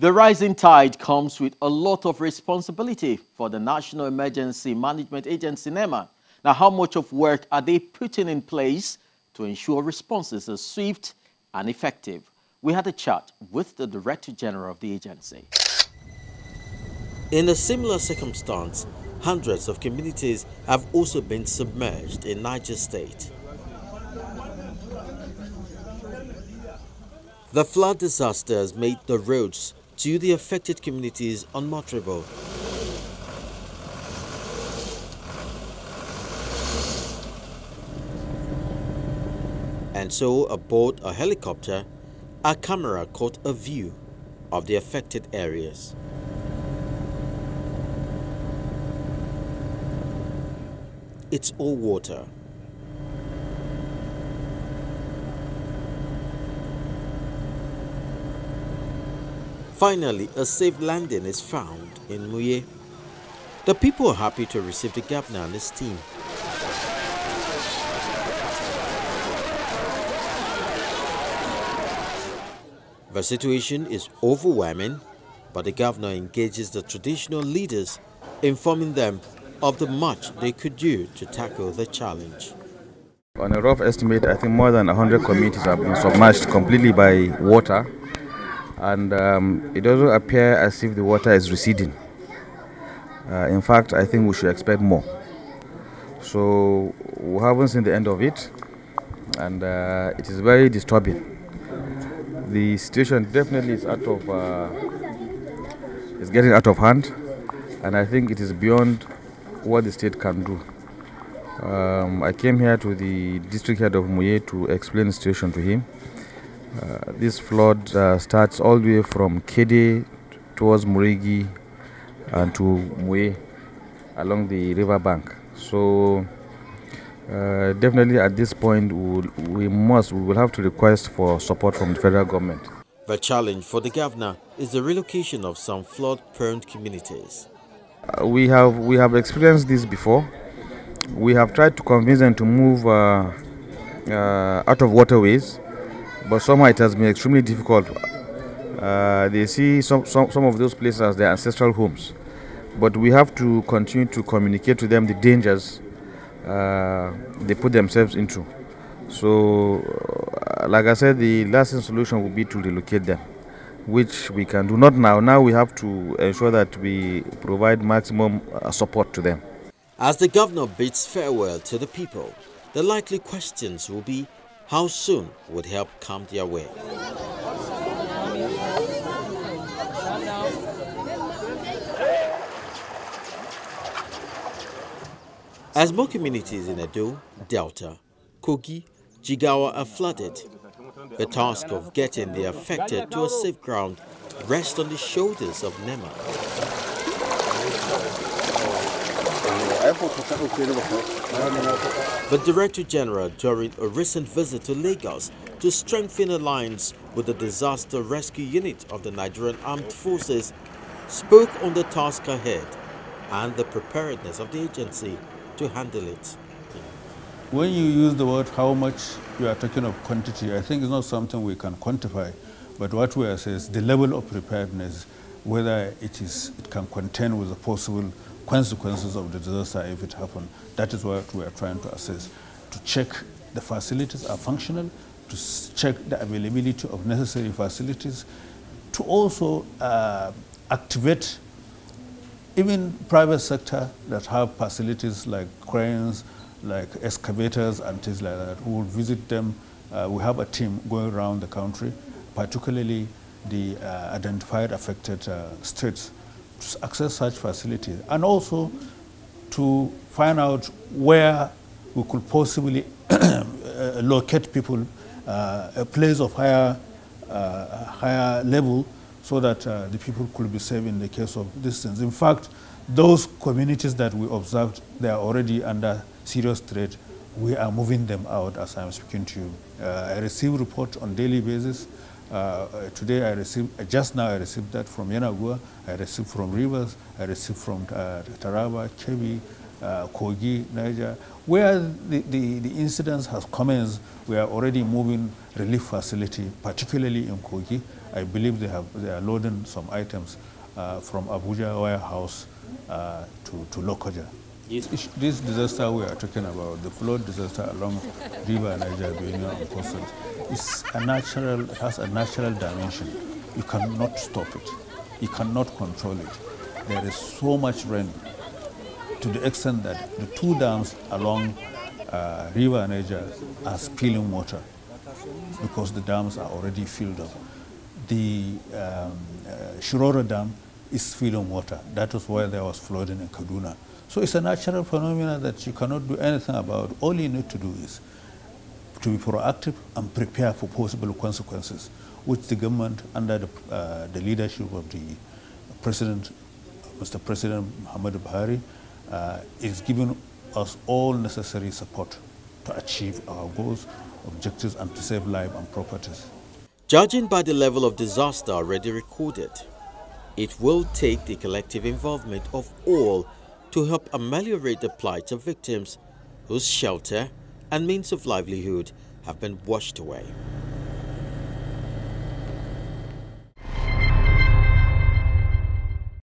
The rising tide comes with a lot of responsibility for the National Emergency Management Agency, NEMA. Now, how much of work are they putting in place to ensure responses are swift and effective? We had a chat with the Director General of the agency. In a similar circumstance, hundreds of communities have also been submerged in Niger State. The flood disaster has made the roads to the affected communities unmotorable. And so, aboard a helicopter, a camera caught a view of the affected areas. It's all water. Finally, a safe landing is found in Muye. The people are happy to receive the governor and his team. The situation is overwhelming, but the governor engages the traditional leaders, informing them of the much they could do to tackle the challenge. On a rough estimate, I think more than 100 communities have been submerged completely by water. And it doesn't appear as if the water is receding. In fact, I think we should expect more. So we haven't seen the end of it, and it is very disturbing. The situation definitely is getting out of hand, and I think it is beyond what the state can do. I came here to the district head of Muye to explain the situation to him. This flood starts all the way from Kede towards Murigi and to Muye along the river bank. So definitely at this point we will have to request for support from the federal government. The challenge for the governor is the relocation of some flood-prone communities. We have experienced this before. We have tried to convince them to move out of waterways, but somehow it has been extremely difficult. They see some of those places as their ancestral homes. But we have to continue to communicate to them the dangers they put themselves into. So, like I said, the lasting solution would be to relocate them, which we can do. Not now. Now we have to ensure that we provide maximum support to them. As the governor bids farewell to the people, the likely questions will be how soon would help come their way. As more communities in Edo, Delta, Kogi, Jigawa are flooded, the task of getting the affected to a safe ground rests on the shoulders of NEMA. The Director General, during a recent visit to Lagos to strengthen alliance with the Disaster Rescue Unit of the Nigerian Armed Forces, spoke on the task ahead and the preparedness of the agency to handle it. When you use the word how much, you are talking of quantity. I think it's not something we can quantify, but what we are saying is the level of preparedness, whether it can contend with the possible consequences of the disaster if it happens. That is what we are trying to assess, to check the facilities are functional, to check the availability of necessary facilities, to also activate even private sector that have facilities like cranes, like excavators and things like that. We will visit them. We have a team going around the country, particularly the identified affected states, to access such facilities, and also to find out where we could possibly locate people, a place of higher level, so that the people could be saved in the case of these things. In fact, those communities that we observed, they are already under serious threat. We are moving them out as I'm speaking to you. I receive reports on daily basis. Today just now I received that from Yanagua, I received from Rivers, I received from Taraba, Kebbi, Kogi, Niger. Where the incidents has commenced, we are already moving relief facility, particularly in Kogi, I believe they are loading some items from Abuja warehouse to Lokoja. This disaster we are talking about, the flood disaster along River Niger, Benue and Coastal, has a natural dimension. You cannot stop it. You cannot control it. There is so much rain to the extent that the two dams along River Niger are spilling water because the dams are already filled up. The Shiroro Dam is spilling water. That is why there was flooding in Kaduna. So it's a natural phenomenon that you cannot do anything about. All you need to do is to be proactive and prepare for possible consequences, which the government, under the leadership of the President, Mr. President Muhammadu Buhari, is giving us all necessary support to achieve our goals, objectives, and to save lives and properties. Judging by the level of disaster already recorded, it will take the collective involvement of all to help ameliorate the plight of victims whose shelter and means of livelihood have been washed away.